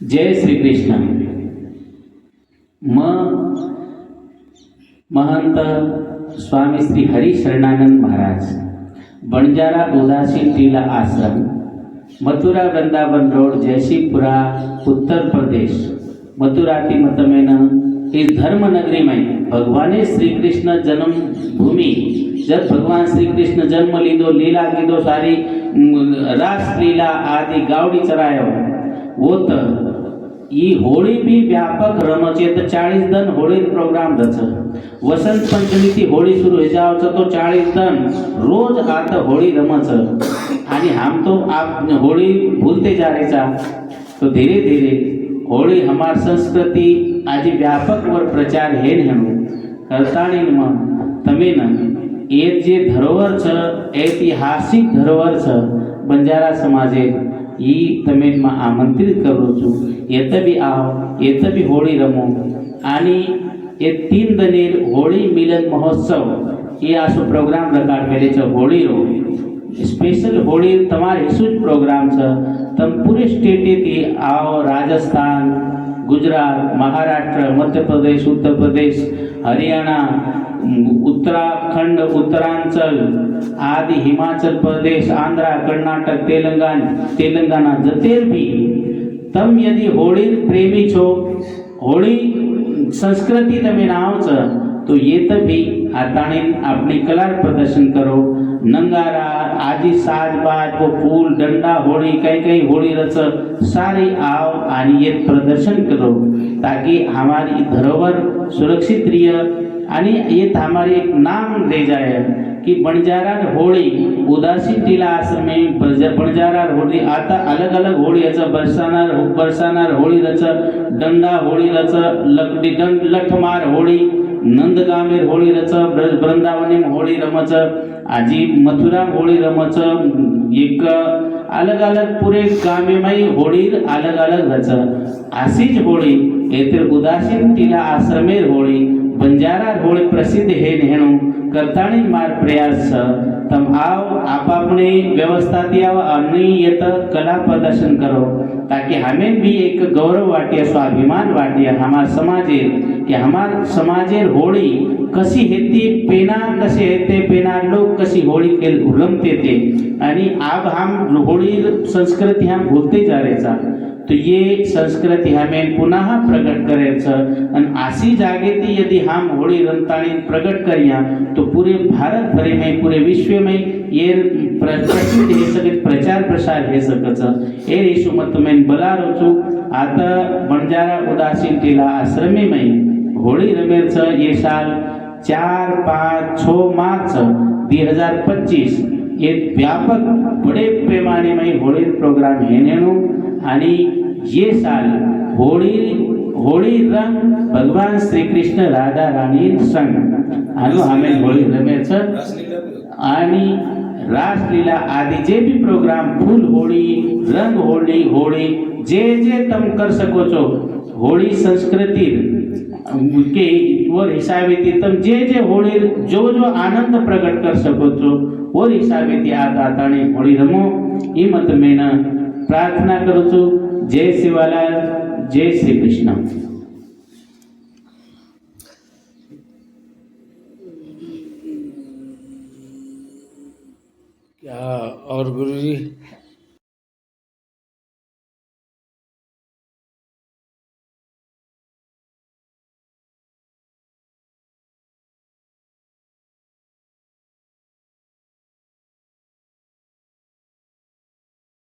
जय श्री कृष्ण. महंत स्वामी श्री हरी शरणानंद महाराज, बंजारा उदासी टीला आश्रम, मथुरा वृंदावन रोड, जयसिंहपुरा, उत्तर प्रदेश. मथुरा की मतमेन इस धर्म नगरी में भगवान श्री कृष्ण जन्म भूमि, जब भगवान श्री कृष्ण जन्म लीधो, लीला कीधो, सारी रास लीला आदि गावड़ी चरायो वो तो ई होळी भी व्यापक रमचे. तो 40 दिन होळी प्रोग्राम रच. वसंत पंचमी थी होळी सुरू हो जाओ तो 40 दिन रोज आता होळी रमच. आणि हम तो आप होळी भूलते जा रहे चा. तो धीरे धीरे होळी हमार संस्कृति आज व्यापक वर प्रचार है हेणु करताणी तमे न ये जे धरोहर छ, ऐतिहासिक धरोहर छ बंजारा समाजे, ई तमे आमंत्रित करू छू. येत भी आओ, येत भी होळी रमो. आणि ये 3 दनेर होळी मिलन महोत्सव ये आसो प्रोग्राम रखाड़ मेरे छ. होळी रो स्पेशल होळी तमारे हिसूज प्रोग्राम छ. तम पूरे स्टेटे थी आओ, राजस्थान, गुजरात, महाराष्ट्र, मध्य प्रदेश, उत्तर प्रदेश, हरियाणा, उत्तराखंड, उत्तरांचल आदि, हिमाचल प्रदेश, आंध्रा, कर्नाटक, तेलंगाना जतेर भी तम यदि होळी प्रेमी छो, होळी संस्कृति तमे नाव छ, तो ये तभी आताने अपनी कला प्रदर्शन करो. नंगारा आदि साजबाज वो फूल डंडा होळी कई कई होळी रच सारी आओ आणि ये प्रदर्शन करो, ताकि हमारी धरोहर सुरक्षित रहे. आणि ये हमारे एक नाम दे जाए कि बंजारा होळी उदासी टीला आश्रम में बंजारा होळी आता अलग अलग होळी याचा बरसानार होळी रच, डंडा होळी रच, लकडी दंड लठमार होळी, नंदगामेर होळी रच, वृंदावन होळी रमच, आजी मथुरा होळी रमच. एक अलग अलग पूरे गामे में होळी अलग अलग रच. आसीज होळी येथे उदासीन टीला आश्रमेर होळी बंजारा होळी प्रसिद्ध है हेणु करताणी मार प्रयास छ. तम आओ, आप अपने व्यवस्था दिया अन्य येत कला प्रदर्शन करो, ताकि हमें भी एक गौरव वाटिया, स्वाभिमान वाटिया हमार समाजे कि हमार समाजेर होळी कशी हेती, पेना कसे हेते, पेना लोग कशी होळी खेल रमते थे. आणि अब हम होळी संस्कृति हम भूलते जा रहे चा. तो ये संस्कृति हमें पुनः प्रकट करे छ. और आसी जागे थी यदि हम होळी रमतानी प्रकट करिया तो पूरे भारत भरे में, पूरे विश्व में ये प्रसिद्ध हे सके, प्रचार प्रसार हे सकच. ए रेशु मत में बला रोचू आता बंजारा उदासीन टीला आश्रमी में होळी रमेर छ. ये साल 4, 5, 6 मार्च 2025 ये व्यापक बड़े पैमाने में होळी प्रोग्राम हेनेनु. आणि ये साल होळी रंग भगवान श्री कृष्ण राधा रानी संग आनो हमें होळी रमे छ. आणि रासलीला आदि जे भी प्रोग्राम, फूल होळी, रंग होळी, होळी जे जे तम कर सको छो, होळी संस्कृति के और हिसाबे थी तम जे जे होळी जो जो आनंद प्रकट कर सको छो और हिसाबे थी आताने होळी रमो. ई मत में प्रार्थना करू छू. जय शिवालाल, जय श्री कृष्ण. क्या और गुरुजी